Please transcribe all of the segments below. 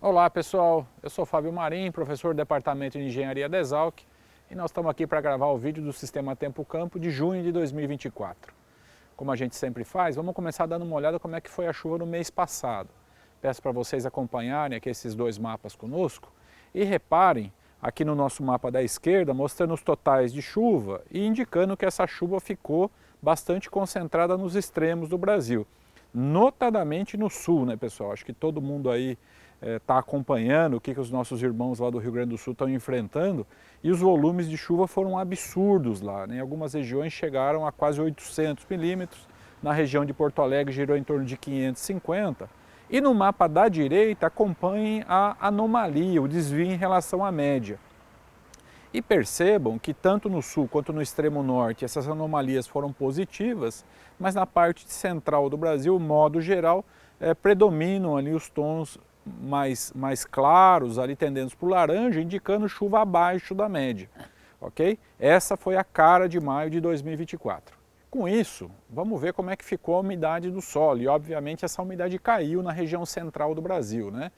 Olá pessoal, eu sou Fábio Marim, professor do Departamento de Engenharia da Exalc e nós estamos aqui para gravar o vídeo do Sistema Tempo Campo de junho de 2024. Como a gente sempre faz, vamos começar dando uma olhada como é que foi a chuva no mês passado. Peço para vocês acompanharem aqui esses dois mapas conosco e reparem aqui no nosso mapa da esquerda mostrando os totais de chuva e indicando que essa chuva ficou bastante concentrada nos extremos do Brasil. Notadamente no sul, né pessoal? Acho que todo mundo aí está acompanhando o que os nossos irmãos lá do Rio Grande do Sul estão enfrentando e os volumes de chuva foram absurdos lá, né? Em algumas regiões chegaram a quase 800 milímetros, na região de Porto Alegre girou em torno de 550 e no mapa da direita acompanhem a anomalia, o desvio em relação à média. E percebam que tanto no sul quanto no extremo norte essas anomalias foram positivas, mas na parte central do Brasil, modo geral, predominam ali os tons mais claros, ali tendendo para o laranja, indicando chuva abaixo da média. Ok? Essa foi a cara de maio de 2024. Com isso, vamos ver como é que ficou a umidade do solo e obviamente essa umidade caiu na região central do Brasil, né?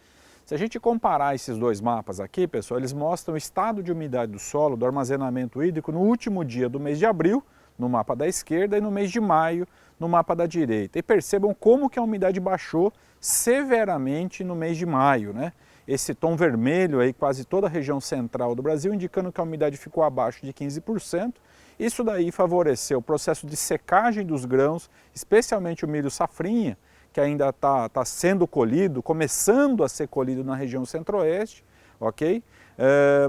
Se a gente comparar esses dois mapas aqui, pessoal, eles mostram o estado de umidade do solo, do armazenamento hídrico no último dia do mês de abril, no mapa da esquerda, e no mês de maio, no mapa da direita. E percebam como que a umidade baixou severamente no mês de maio, né? Esse tom vermelho aí, quase toda a região central do Brasil, indicando que a umidade ficou abaixo de 15%. Isso daí favoreceu o processo de secagem dos grãos, especialmente o milho safrinha, que ainda está sendo colhido, começando a ser colhido na região centro-oeste, ok?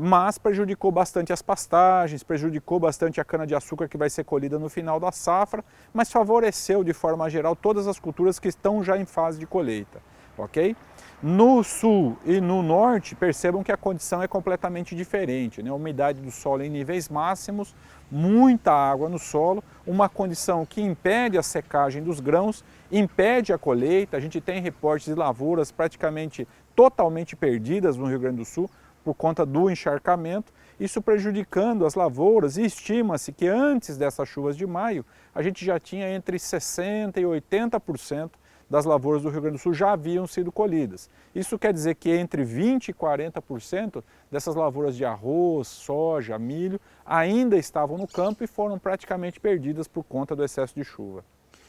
Mas prejudicou bastante as pastagens, prejudicou bastante a cana-de-açúcar que vai ser colhida no final da safra, mas favoreceu de forma geral todas as culturas que estão já em fase de colheita, ok? No sul e no norte, percebam que a condição é completamente diferente, né? A umidade do solo em níveis máximos, muita água no solo, uma condição que impede a secagem dos grãos, impede a colheita. A gente tem reportes de lavouras praticamente totalmente perdidas no Rio Grande do Sul por conta do encharcamento, isso prejudicando as lavouras, e estima-se que antes dessas chuvas de maio, a gente já tinha entre 60% e 80% das lavouras do Rio Grande do Sul já haviam sido colhidas. Isso quer dizer que entre 20% e 40% dessas lavouras de arroz, soja, milho ainda estavam no campo e foram praticamente perdidas por conta do excesso de chuva.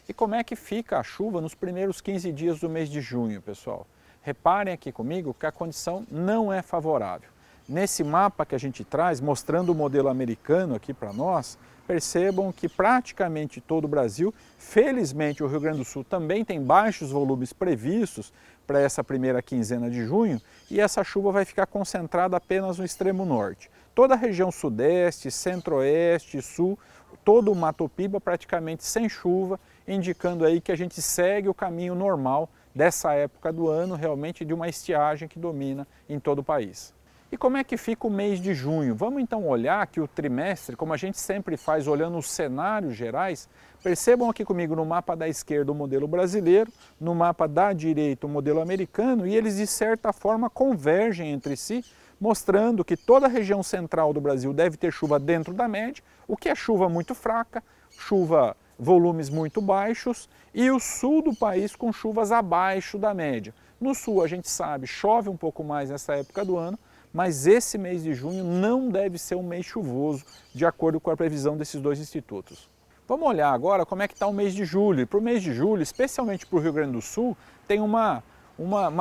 E como é que fica a chuva nos primeiros 15 dias do mês de junho, pessoal? Reparem aqui comigo que a condição não é favorável. Nesse mapa que a gente traz, mostrando o modelo americano aqui para nós, percebam que praticamente todo o Brasil, felizmente o Rio Grande do Sul também tem baixos volumes previstos para essa primeira quinzena de junho e essa chuva vai ficar concentrada apenas no extremo norte. Toda a região sudeste, centro-oeste, sul, todo o Mato Piba praticamente sem chuva, indicando aí que a gente segue o caminho normal dessa época do ano, realmente de uma estiagem que domina em todo o país. E como é que fica o mês de junho? Vamos então olhar aqui o trimestre, como a gente sempre faz, olhando os cenários gerais. Percebam aqui comigo no mapa da esquerda o modelo brasileiro, no mapa da direita o modelo americano, e eles de certa forma convergem entre si, mostrando que toda a região central do Brasil deve ter chuva dentro da média, o que é chuva muito fraca, volumes muito baixos, e o sul do país com chuvas abaixo da média. No sul, a gente sabe, chove um pouco mais nessa época do ano, mas esse mês de junho não deve ser um mês chuvoso, de acordo com a previsão desses dois institutos. Vamos olhar agora como é que está o mês de julho. E para o mês de julho, especialmente para o Rio Grande do Sul, tem uma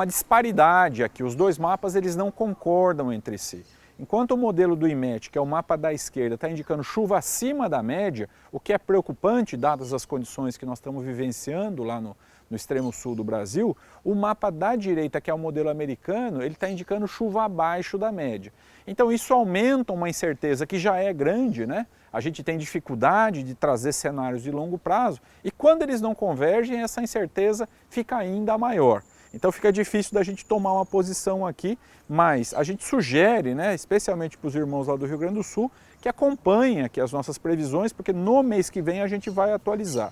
disparidade aqui. Os dois mapas eles não concordam entre si. Enquanto o modelo do IMET, que é o mapa da esquerda, está indicando chuva acima da média, o que é preocupante, dadas as condições que nós estamos vivenciando lá no extremo sul do Brasil, o mapa da direita, que é o modelo americano, ele está indicando chuva abaixo da média. Então isso aumenta uma incerteza que já é grande, né? A gente tem dificuldade de trazer cenários de longo prazo e quando eles não convergem, essa incerteza fica ainda maior. Então fica difícil da gente tomar uma posição aqui, mas a gente sugere, né, especialmente para os irmãos lá do Rio Grande do Sul, que acompanhem aqui as nossas previsões, porque no mês que vem a gente vai atualizar.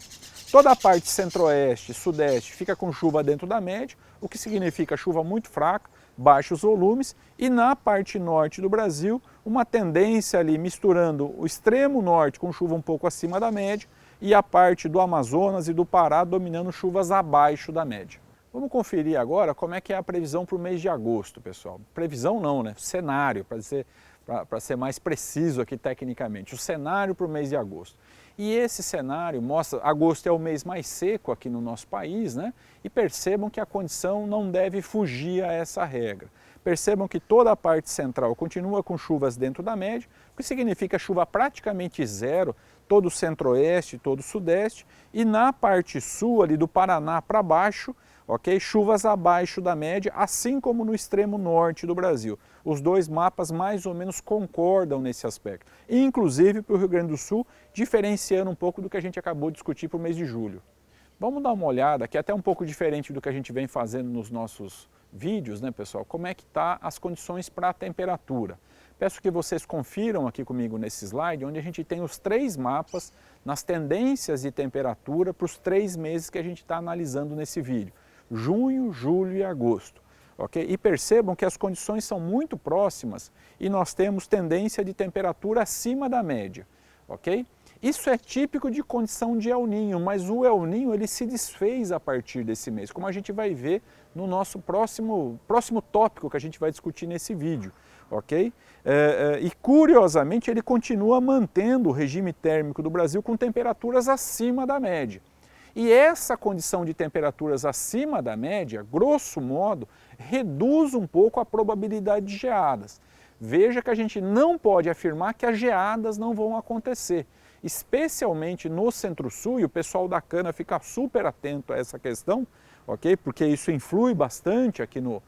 Toda a parte centro-oeste, sudeste fica com chuva dentro da média, o que significa chuva muito fraca, baixos volumes, e na parte norte do Brasil, uma tendência ali misturando o extremo norte com chuva um pouco acima da média e a parte do Amazonas e do Pará dominando chuvas abaixo da média. Vamos conferir agora como é que é a previsão para o mês de agosto, pessoal. Previsão não, né? Cenário, para ser mais preciso aqui tecnicamente. O cenário para o mês de agosto. E esse cenário mostra, agosto é o mês mais seco aqui no nosso país, né? E percebam que a condição não deve fugir a essa regra. Percebam que toda a parte central continua com chuvas dentro da média, o que significa chuva praticamente zero, todo o centro-oeste, todo o sudeste, e na parte sul, ali do Paraná para baixo, ok? Chuvas abaixo da média, assim como no extremo norte do Brasil. Os dois mapas mais ou menos concordam nesse aspecto, inclusive para o Rio Grande do Sul, diferenciando um pouco do que a gente acabou de discutir para o mês de julho. Vamos dar uma olhada, que é até um pouco diferente do que a gente vem fazendo nos nossos vídeos, né, pessoal? Como é que está as condições para a temperatura. Peço que vocês confiram aqui comigo nesse slide, onde a gente tem os 3 mapas nas tendências de temperatura para os 3 meses que a gente está analisando nesse vídeo. Junho, julho e agosto. Okay? E percebam que as condições são muito próximas e nós temos tendência de temperatura acima da média. Okay? Isso é típico de condição de El Niño, mas o El Niño ele se desfez a partir desse mês, como a gente vai ver no nosso próximo tópico que a gente vai discutir nesse vídeo. Okay? E curiosamente ele continua mantendo o regime térmico do Brasil com temperaturas acima da média. E essa condição de temperaturas acima da média, grosso modo, reduz um pouco a probabilidade de geadas. Veja que a gente não pode afirmar que as geadas não vão acontecer, especialmente no Centro-Sul, e o pessoal da cana fica super atento a essa questão, ok? Porque isso influi bastante aqui no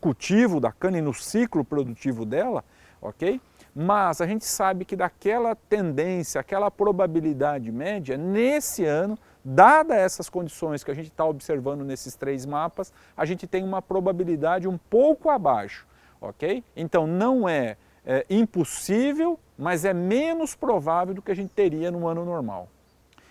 cultivo da cana e no ciclo produtivo dela, ok? Mas a gente sabe que daquela tendência, aquela probabilidade média, nesse ano, dada essas condições que a gente está observando nesses 3 mapas, a gente tem uma probabilidade um pouco abaixo, ok? Então não é impossível, mas é menos provável do que a gente teria no ano normal.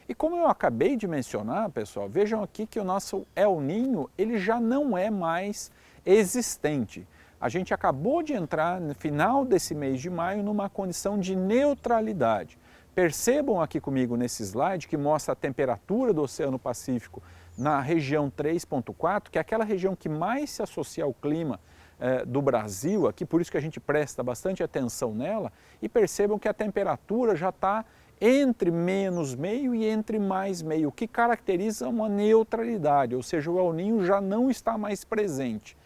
E como eu acabei de mencionar, pessoal, vejam aqui que o nosso El Niño ele já não é mais existente. A gente acabou de entrar no final desse mês de maio numa condição de neutralidade. Percebam aqui comigo nesse slide que mostra a temperatura do Oceano Pacífico na região 3.4, que é aquela região que mais se associa ao clima do Brasil, aqui, por isso que a gente presta bastante atenção nela, e percebam que a temperatura já está entre menos meio e entre mais meio, o que caracteriza uma neutralidade, ou seja, o El Niño já não está mais presente.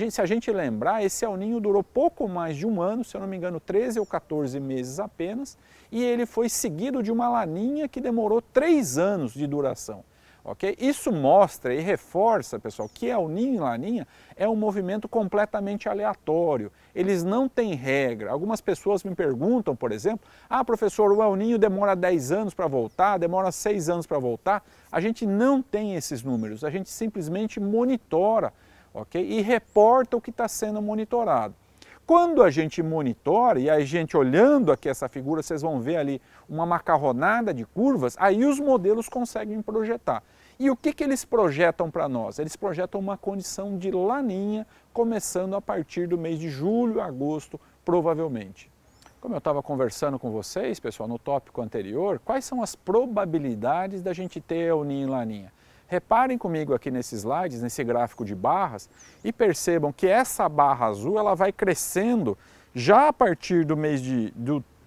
Se a gente lembrar, esse El Niño durou pouco mais de um ano, se eu não me engano 13 ou 14 meses apenas, e ele foi seguido de uma laninha que demorou 3 anos de duração. Okay? Isso mostra e reforça, pessoal, que El Niño e Laninha é um movimento completamente aleatório. Eles não têm regra. Algumas pessoas me perguntam, por exemplo, professor, o El Niño demora 10 anos para voltar, demora 6 anos para voltar. A gente não tem esses números, a gente simplesmente monitora, okay? E reporta o que está sendo monitorado. Quando a gente monitora, e a gente olhando aqui essa figura, vocês vão ver ali uma macarronada de curvas, aí os modelos conseguem projetar. E o que eles projetam para nós? Eles projetam uma condição de laninha, começando a partir do mês de julho, agosto, provavelmente. Como eu estava conversando com vocês, pessoal, no tópico anterior, quais são as probabilidades da gente ter El Niño e Laninha? Reparem comigo aqui nesses slides, nesse gráfico de barras, e percebam que essa barra azul ela vai crescendo já a partir do mês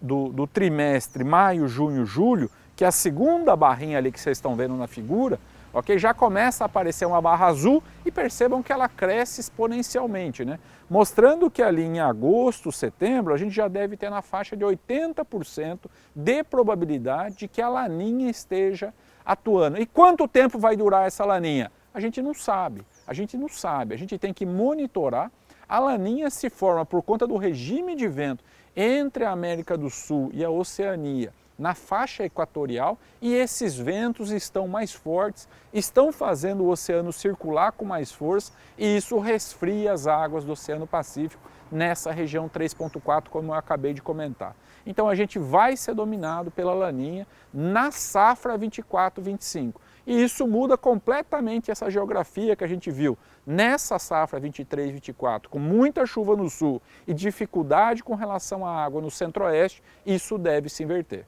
do trimestre maio, junho, julho, que é a segunda barrinha ali que vocês estão vendo na figura, ok? Já começa a aparecer uma barra azul e percebam que ela cresce exponencialmente, né? Mostrando que ali em agosto, setembro, a gente já deve ter na faixa de 80% de probabilidade de que a laninha esteja atuando. E quanto tempo vai durar essa laninha? A gente não sabe, a gente tem que monitorar. A laninha se forma por conta do regime de vento entre a América do Sul e a Oceania, na faixa equatorial, e esses ventos estão mais fortes, estão fazendo o oceano circular com mais força, e isso resfria as águas do Oceano Pacífico nessa região 3.4, como eu acabei de comentar. Então a gente vai ser dominado pela laninha na safra 24-25. E isso muda completamente essa geografia que a gente viu nessa safra 23-24, com muita chuva no sul e dificuldade com relação à água no centro-oeste, isso deve se inverter.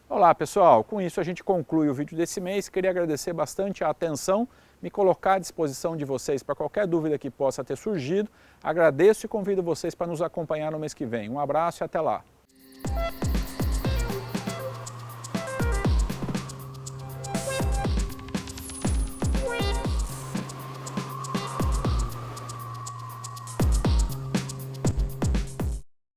Olá pessoal, com isso a gente conclui o vídeo desse mês. Queria agradecer bastante a atenção, me colocar à disposição de vocês para qualquer dúvida que possa ter surgido. Agradeço e convido vocês para nos acompanhar no mês que vem. Um abraço e até lá!